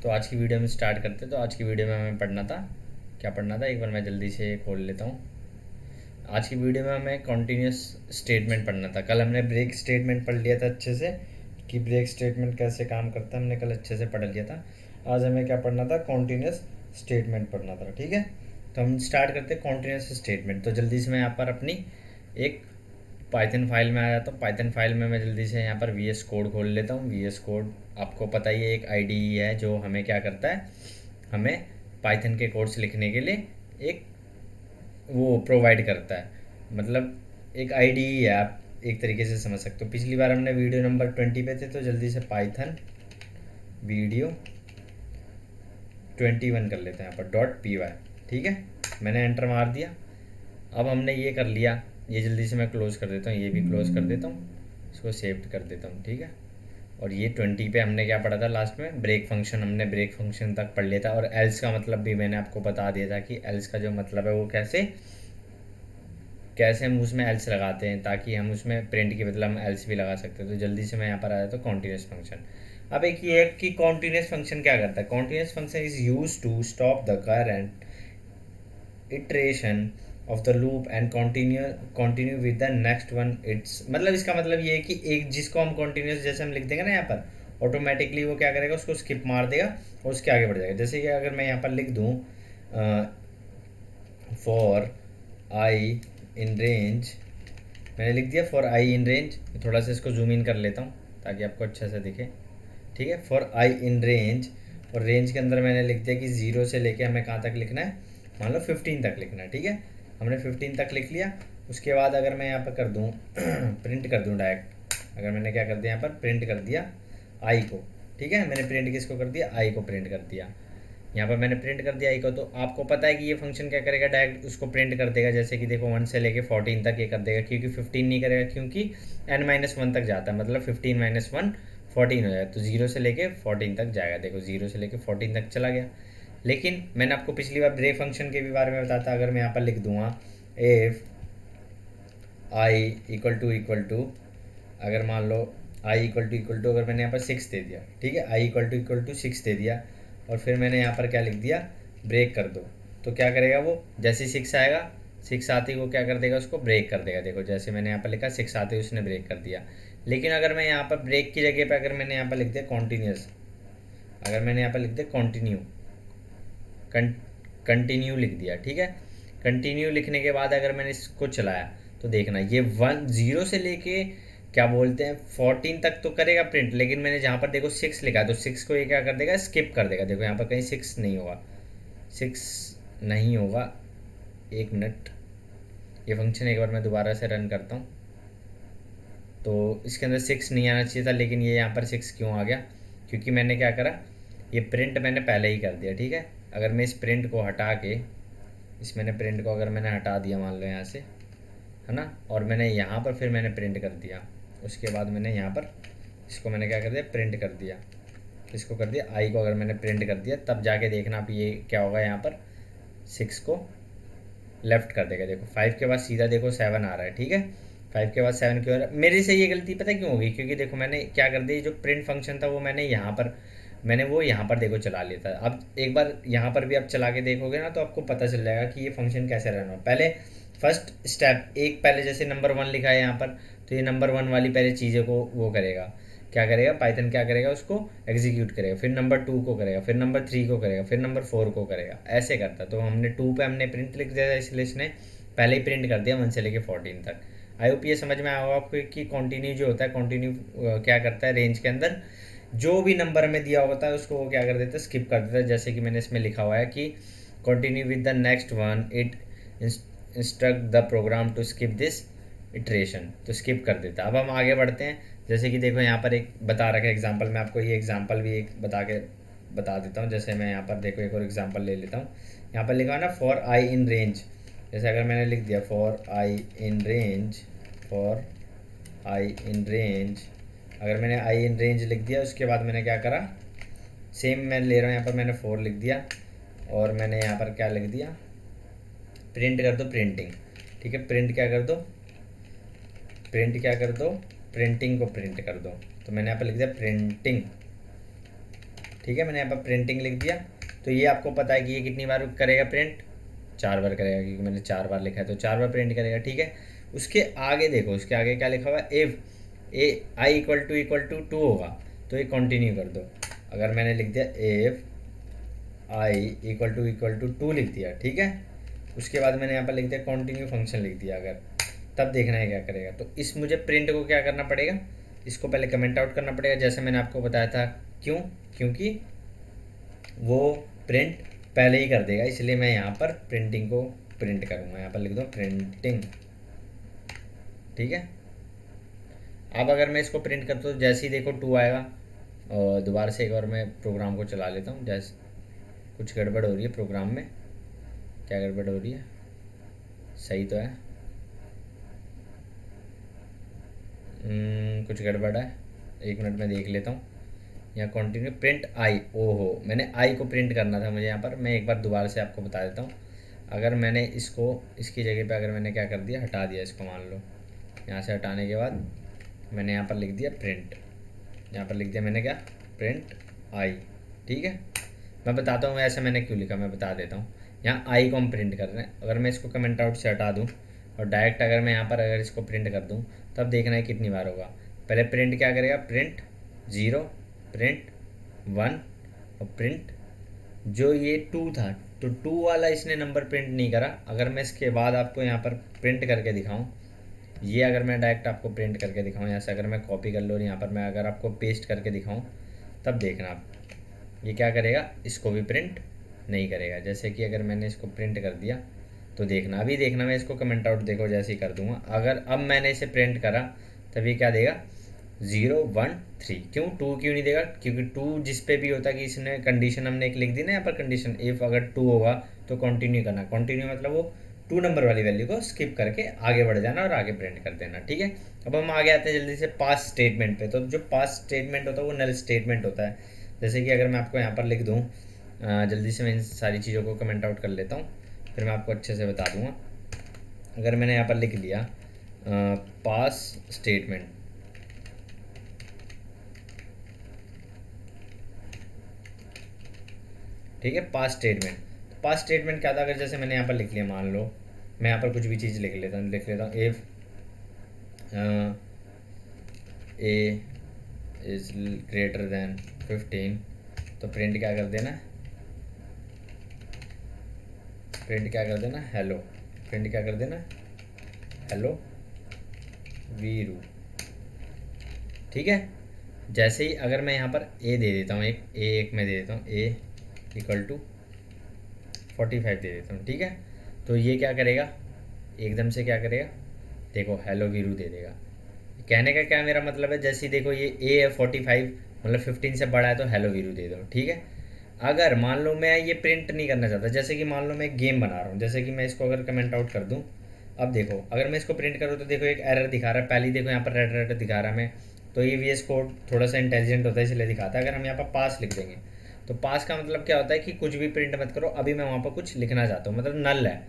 तो आज की वीडियो में स्टार्ट करते। तो आज की वीडियो में हमें पढ़ना था, क्या पढ़ना था, एक बार मैं जल्दी से खोल लेता हूँ। आज की वीडियो में हमें कॉन्टीन्यूस स्टेटमेंट पढ़ना था। कल हमने ब्रेक स्टेटमेंट पढ़ लिया था अच्छे से, कि ब्रेक स्टेटमेंट कैसे काम करता है, हमने कल अच्छे से पढ़ लिया था। आज हमें क्या पढ़ना था, कॉन्टीन्यूस स्टेटमेंट पढ़ना था। ठीक है, तो हम स्टार्ट करते हैं कॉन्टीन्यूस स्टेटमेंट। तो जल्दी से मैं यहाँ पर अपनी एक पाइथन फाइल में आ जाता हूँ। पाइथन फाइल में मैं जल्दी से यहाँ पर वी एस कोड खोल लेता हूँ। वी एस कोड आपको पता ही है, एक आईडीई है जो हमें क्या करता है, हमें पाइथन के कोड्स लिखने के लिए एक वो प्रोवाइड करता है। मतलब एक आईडीई है, आप एक तरीके से समझ सकते हो। पिछली बार हमने वीडियो नंबर 20 पे थे, तो जल्दी से पाइथन वीडियो 21 कर लेते हैं यहाँ पर .py। ठीक है, मैंने एंटर मार दिया। अब हमने ये कर लिया, ये जल्दी से मैं क्लोज़ कर देता हूँ, ये भी क्लोज़ कर देता हूँ, इसको सेव कर देता हूँ। ठीक है, और ये 20 पे हमने क्या पढ़ा था लास्ट में, ब्रेक फंक्शन। हमने ब्रेक फंक्शन तक पढ़ लिया था, और एल्स का मतलब भी मैंने आपको बता दिया था कि एल्स का जो मतलब है वो कैसे कैसे हम उसमें एल्स लगाते हैं, ताकि हम उसमें प्रिंट के बदले हम एल्स भी लगा सकते हैं। तो जल्दी से मैं यहाँ पर आया तो कॉन्टीन्यूस फंक्शन। अब एक ये है कि कॉन्टीन्यूस फंक्शन क्या करता है। Continuous function is use to stop the current iteration of the loop and continue with the next one. It's मतलब इसका मतलब ये है कि एक जिसको हम कंटिन्यूस जैसे हम लिख देंगे ना यहाँ पर, ऑटोमेटिकली वो क्या करेगा, उसको स्किप मार देगा और उसके आगे बढ़ जाएगा। जैसे कि अगर मैं यहाँ पर लिख दूँ फॉर आई इन रेंज, मैंने लिख दिया फॉर आई इन रेंज। थोड़ा सा इसको जूम इन कर लेता हूँ ताकि आपको अच्छा से दिखे। ठीक है, फॉर आई इन रेंज, और रेंज के अंदर मैंने लिख दिया कि 0 से लेके हमें कहाँ तक लिखना है, मान लो 15 तक लिखना है। ठीक है, हमने 15 तक लिख लिया। उसके बाद अगर मैं यहाँ पर कर दूँ प्रिंट कर दूँ डायरेक्ट, अगर मैंने क्या कर दिया यहाँ पर प्रिंट कर दिया आई को। ठीक है, मैंने प्रिंट किसको कर दिया, आई को प्रिंट कर दिया। यहाँ पर मैंने प्रिंट कर दिया आई को। तो आपको पता है कि ये फंक्शन क्या करेगा, डायरेक्ट उसको प्रिंट कर देगा। जैसे कि देखो 1 से लेके 14 तक ये कर देगा, क्योंकि 15 नहीं करेगा, क्योंकि n-1 तक जाता है, मतलब 15 - 1 14 हो जाएगा। तो 0 से लेके 14 तक जाएगा। देखो 0 से लेके 14 तक चला गया। लेकिन मैंने आपको पिछली बार ब्रेक फंक्शन के भी बारे में बताया था। अगर मैं यहाँ पर लिख दूंगा इफ आई इक्वल टू, अगर मान लो आई इक्वल टू अगर मैंने यहाँ पर 6 दे दिया। ठीक है, आई इक्वल टू 6 दे दिया, और फिर मैंने यहाँ पर क्या लिख दिया, ब्रेक कर दो। तो क्या करेगा वो, जैसे 6 आएगा, 6 आते ही वो क्या कर देगा, उसको ब्रेक कर देगा। देखो जैसे मैंने यहाँ पर लिखा 6 आते ही उसने ब्रेक कर दिया। लेकिन अगर मैं यहाँ पर ब्रेक की जगह पर अगर मैंने यहाँ पर लिख दिया कॉन्टीन्यूस, अगर मैंने यहाँ पर लिख दिया कॉन्टिन्यू, कंटिन्यू लिख दिया। ठीक है, कंटिन्यू लिखने के बाद अगर मैंने इसको चलाया, तो देखना ये 0 से लेके क्या बोलते हैं 14 तक तो करेगा प्रिंट। लेकिन मैंने जहाँ पर देखो 6 लिखा है, तो 6 को ये क्या कर देगा, स्किप कर देगा। देखो यहाँ पर कहीं 6 नहीं होगा, 6 नहीं होगा। 1 मिनट, ये फंक्शन एक बार मैं दोबारा से रन करता हूँ। तो इसके अंदर 6 नहीं आना चाहिए था, लेकिन ये यहाँ पर 6 क्यों आ गया, क्योंकि मैंने क्या करा, ये प्रिंट मैंने पहले ही कर दिया। ठीक है, अगर मैं इस प्रिंट को हटा के, इस मैंने प्रिंट को अगर मैंने हटा दिया मान लो यहाँ से, है ना, और मैंने यहाँ पर फिर मैंने प्रिंट कर दिया। उसके बाद मैंने यहाँ पर इसको मैंने क्या कर दिया, प्रिंट कर दिया। इसको कर दिया आई को अगर मैंने प्रिंट कर दिया, तब जाके देखना आप ये क्या होगा, यहाँ पर 6 को लेफ्ट कर देगा। देखो 5 के बाद सीधा देखो 7 आ रहा है। ठीक है, 5 के बाद 7 क्यों आ रहा है, मेरे से ये गलती पता क्यों होगी, क्योंकि देखो मैंने क्या कर दिया, जो प्रिंट फंक्शन था वो मैंने यहाँ पर देखो चला लिया था। अब एक बार यहाँ पर भी आप चला के देखोगे ना, तो आपको पता चल जाएगा कि ये फंक्शन कैसे रन हो। पहले फर्स्ट स्टेप, एक पहले जैसे नंबर 1 लिखा है यहाँ पर, तो ये नंबर 1 वाली पहले चीज़ें को वो करेगा, क्या करेगा पाइथन, क्या करेगा, उसको एग्जीक्यूट करेगा। फिर नंबर 2 को करेगा, फिर नंबर 3 को करेगा, फिर नंबर 4 को करेगा, ऐसे करता। तो हमने 2 पे हमने प्रिंट लिख दिया था, इसलिए इसने पहले ही प्रिंट कर दिया 1 से लेके 14 तक। आई होप ये समझ में आया होगा आपको कि कंटिन्यू जो होता है, कंटिन्यू क्या करता है, रेंज के अंदर जो भी नंबर में दिया होता है उसको वो क्या कर देता है, स्किप कर देता है। जैसे कि मैंने इसमें लिखा हुआ है कि continue with the next one, it instruct the program to skip this iteration, तो स्किप कर देता है। अब हम आगे बढ़ते हैं। जैसे कि देखो यहाँ पर एक बता रखा है एग्जांपल, मैं आपको ये एग्जांपल भी एक बता देता हूँ। जैसे मैं यहाँ पर देखो एक और एग्जांपल ले लेता हूँ। यहाँ पर लिखा है ना फॉर आई इन रेंज, जैसे अगर मैंने लिख दिया for I in range, for I in range, अगर मैंने आई इन रेंज लिख दिया, उसके बाद मैंने क्या करा, सेम मैं ले रहा हूँ यहाँ पर मैंने 4 लिख दिया, और मैंने यहाँ पर क्या लिख दिया, प्रिंट कर दो प्रिंटिंग। ठीक है, प्रिंट क्या कर दो, प्रिंट क्या कर दो, प्रिंटिंग को प्रिंट कर दो। तो मैंने यहाँ पर लिख दिया प्रिंटिंग, ठीक है, मैंने यहाँ पर प्रिंटिंग लिख दिया। तो ये आपको पता है कि ये कितनी बार करेगा प्रिंट, 4 बार करेगा, क्योंकि मैंने 4 बार लिखा है तो 4 बार प्रिंट करेगा। ठीक है, उसके आगे देखो, उसके आगे क्या लिखा हुआ है, if A I equal to 2 होगा तो ये कंटिन्यू कर दो। अगर मैंने लिख दिया इफ आई इक्वल टू 2 लिख दिया, ठीक है, उसके बाद मैंने यहाँ पर लिख दिया कंटिन्यू फंक्शन लिख दिया, अगर तब देखना है क्या करेगा। तो इस मुझे प्रिंट को क्या करना पड़ेगा, इसको पहले कमेंट आउट करना पड़ेगा, जैसे मैंने आपको बताया था। क्यों? क्योंकि वो प्रिंट पहले ही कर देगा, इसलिए मैं यहाँ पर प्रिंटिंग को प्रिंट करूँगा। यहाँ पर लिख दूँ प्रिंटिंग, ठीक है। अब अगर मैं इसको प्रिंट करता हूँ, जैसे ही देखो 2 आएगा। और दोबारा से एक बार मैं प्रोग्राम को चला लेता हूँ, जैसे कुछ गड़बड़ हो रही है प्रोग्राम में। क्या गड़बड़ हो रही है? सही तो है। कुछ गड़बड़ है, 1 मिनट में देख लेता हूँ। यहाँ कंटिन्यू प्रिंट आई, ओहो, मैंने आई को प्रिंट करना था मुझे यहाँ पर। मैं एक बार दोबारा से आपको बता देता हूँ। अगर मैंने इसको, इसकी जगह पे अगर मैंने क्या कर दिया, हटा दिया इसको, मान लो यहाँ से हटाने के बाद मैंने यहाँ पर लिख दिया प्रिंट, यहाँ पर लिख दिया मैंने क्या, प्रिंट आई। ठीक है, मैं बताता हूँ ऐसे मैंने क्यों लिखा, मैं बता देता हूँ। यहाँ आई को हम प्रिंट कर रहे हैं। अगर मैं इसको कमेंट आउट से हटा दूँ और डायरेक्ट अगर मैं यहाँ पर अगर इसको प्रिंट कर दूँ, तब देखना है कितनी बार होगा। पहले प्रिंट क्या करेगा, प्रिंट 0, प्रिंट 1 और प्रिंट जो ये 2 था, तो 2 वाला इसने नंबर प्रिंट नहीं करा। अगर मैं इसके बाद आपको यहाँ पर प्रिंट करके दिखाऊँ, ये अगर मैं डायरेक्ट आपको प्रिंट करके दिखाऊँ, यहाँ से अगर मैं कॉपी कर लूँ और यहाँ पर मैं अगर आपको पेस्ट करके दिखाऊँ, तब देखना आप, ये क्या करेगा, इसको भी प्रिंट नहीं करेगा। जैसे कि अगर मैंने इसको प्रिंट कर दिया तो देखना, अभी देखना, मैं इसको कमेंट आउट देखो जैसे ही कर दूंगा, अगर अब मैंने इसे प्रिंट करा तभी क्या देगा, 0 1 3। क्यों 2 क्यों नहीं देगा? क्योंकि 2 जिस पे भी होता है कि इसने कंडीशन हमने एक लिख दी ना यहाँ पर, कंडीशन इफ अगर 2 होगा तो कंटिन्यू करना। कंटिन्यू मतलब वो 2 नंबर वाली वैल्यू को स्किप करके आगे बढ़ जाना और आगे प्रिंट कर देना। ठीक है, अब हम आगे आते हैं जल्दी से पास स्टेटमेंट पे। तो जो पास स्टेटमेंट होता है वो नल स्टेटमेंट होता है। जैसे कि अगर मैं आपको यहाँ पर लिख दूँ, जल्दी से मैं इन सारी चीज़ों को कमेंट आउट कर लेता हूँ, फिर मैं आपको अच्छे से बता दूँगा। अगर मैंने यहाँ पर लिख लिया पास स्टेटमेंट, ठीक है, पास स्टेटमेंट। पास स्टेटमेंट क्या था, अगर जैसे मैंने यहाँ पर लिख लिया, मान लो मैं यहाँ पर कुछ भी चीज़ लिख लेता हूँ, if A is greater than 15, तो प्रिंट क्या कर देना, प्रिंट क्या कर देना, हेलो। प्रिंट क्या कर देना, हेलो वीरू। ठीक है, जैसे ही अगर मैं यहाँ पर ए दे देता हूँ, एक मैं दे देता हूँ, ए इक्वल टू 45 दे देता हूँ। ठीक है, तो ये क्या करेगा, एकदम से क्या करेगा, देखो हेलो वीरू दे देगा। कहने का क्या मेरा मतलब है, जैसे ही देखो ये ए है 45 मतलब 15 से बड़ा है, तो हेलो वीरू दे दो। ठीक है, अगर मान लो मैं ये प्रिंट नहीं करना चाहता, जैसे कि मान लो मैं गेम बना रहा हूँ, जैसे कि मैं इसको अगर कमेंट आउट कर दूँ, अब देखो अगर मैं इसको प्रिंट करूँ तो देखो एक एरर दिखा रहा है, पहले देखो यहाँ पर रेड रेड दिखा रहा है। मैं तो ये VS कोड थोड़ा सा इंटेलिजेंट होता है इसलिए दिखाता है। अगर हम यहाँ पर पास लिख देंगे तो पास का मतलब क्या होता है कि कुछ भी प्रिंट मत करो, अभी मैं वहाँ पर कुछ लिखना चाहता हूँ, मतलब नल है,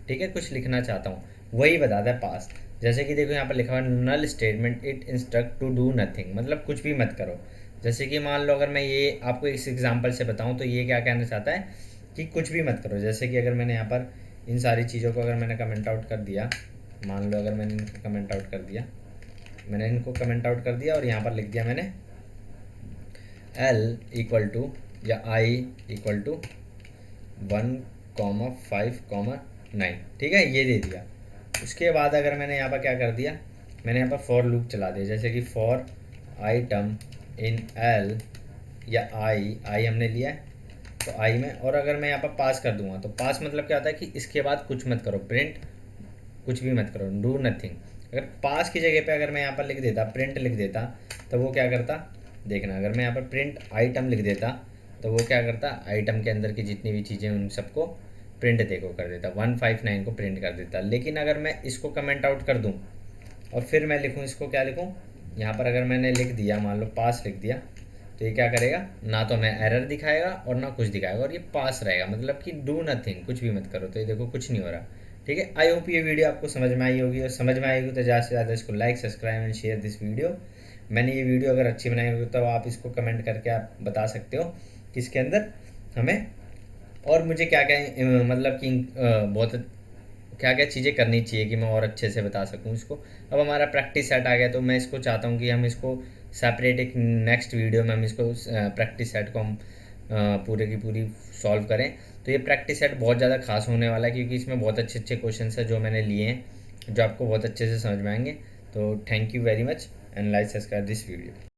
ठीक है, कुछ लिखना चाहता हूँ, वही बताता है पास। जैसे कि देखो यहाँ पर लिखा हुआ है null statement it instruct to do nothing, मतलब कुछ भी मत करो। जैसे कि मान लो अगर मैं ये आपको इस एग्जांपल से बताऊं, तो ये क्या कहना चाहता है कि कुछ भी मत करो। जैसे कि अगर मैंने यहाँ पर इन सारी चीज़ों को अगर मैंने कमेंट आउट कर दिया, मान लो अगर मैंने इनको कमेंट आउट कर दिया, मैंने इनको कमेंट आउट कर दिया और यहाँ पर लिख दिया मैंने L इक्वल टू या I इक्वल टू 1,5,9, ठीक है, ये दे दिया। उसके बाद अगर मैंने यहाँ पर क्या कर दिया, मैंने यहाँ पर फॉर लूप चला दिया, जैसे कि फॉर आइटम इन L या आई हमने लिया है तो आई में, और अगर मैं यहाँ पर पास कर दूंगा तो पास मतलब क्या होता है कि इसके बाद कुछ मत करो, प्रिंट कुछ भी मत करो, डू नथिंग। अगर पास की जगह पे अगर मैं यहाँ पर लिख देता प्रिंट लिख देता, तो वो क्या करता, देखना, अगर मैं यहाँ पर प्रिंट आइटम लिख देता तो वो क्या करता, आइटम के अंदर की जितनी भी चीज़ें उन सबको प्रिंट देखो कर देता, 159 को प्रिंट कर देता। लेकिन अगर मैं इसको कमेंट आउट कर दूँ और फिर मैं लिखूँ, इसको क्या लिखूँ, यहाँ पर अगर मैंने लिख दिया, मान लो पास लिख दिया, तो ये क्या करेगा, ना तो हमें एरर दिखाएगा और ना कुछ दिखाएगा, और ये पास रहेगा, मतलब कि डू नथिंग, कुछ भी मत करो। तो ये देखो कुछ नहीं हो रहा। ठीक है, आई होप ये वीडियो आपको समझ में आई होगी, और समझ में आएगी तो ज़्यादा से ज़्यादा इसको like subscribe and share this video. मैंने ये वीडियो अगर अच्छी बनाई होगी तो आप इसको कमेंट करके आप बता सकते हो कि इसके अंदर हमें और मुझे क्या क्या मतलब कि बहुत क्या क्या चीज़ें करनी चाहिए कि मैं और अच्छे से बता सकूँ इसको। अब हमारा प्रैक्टिस सेट आ गया, तो मैं इसको चाहता हूँ कि हम इसको सेपरेट एक नेक्स्ट वीडियो में हम इसको प्रैक्टिस सेट को हम पूरे की पूरी सॉल्व करें। तो ये प्रैक्टिस सेट बहुत ज़्यादा खास होने वाला है, क्योंकि इसमें बहुत अच्छे अच्छे क्वेश्चन है जो मैंने लिए हैं, जो आपको बहुत अच्छे से समझ में आएंगे। तो thank you very much and like subscribe this video.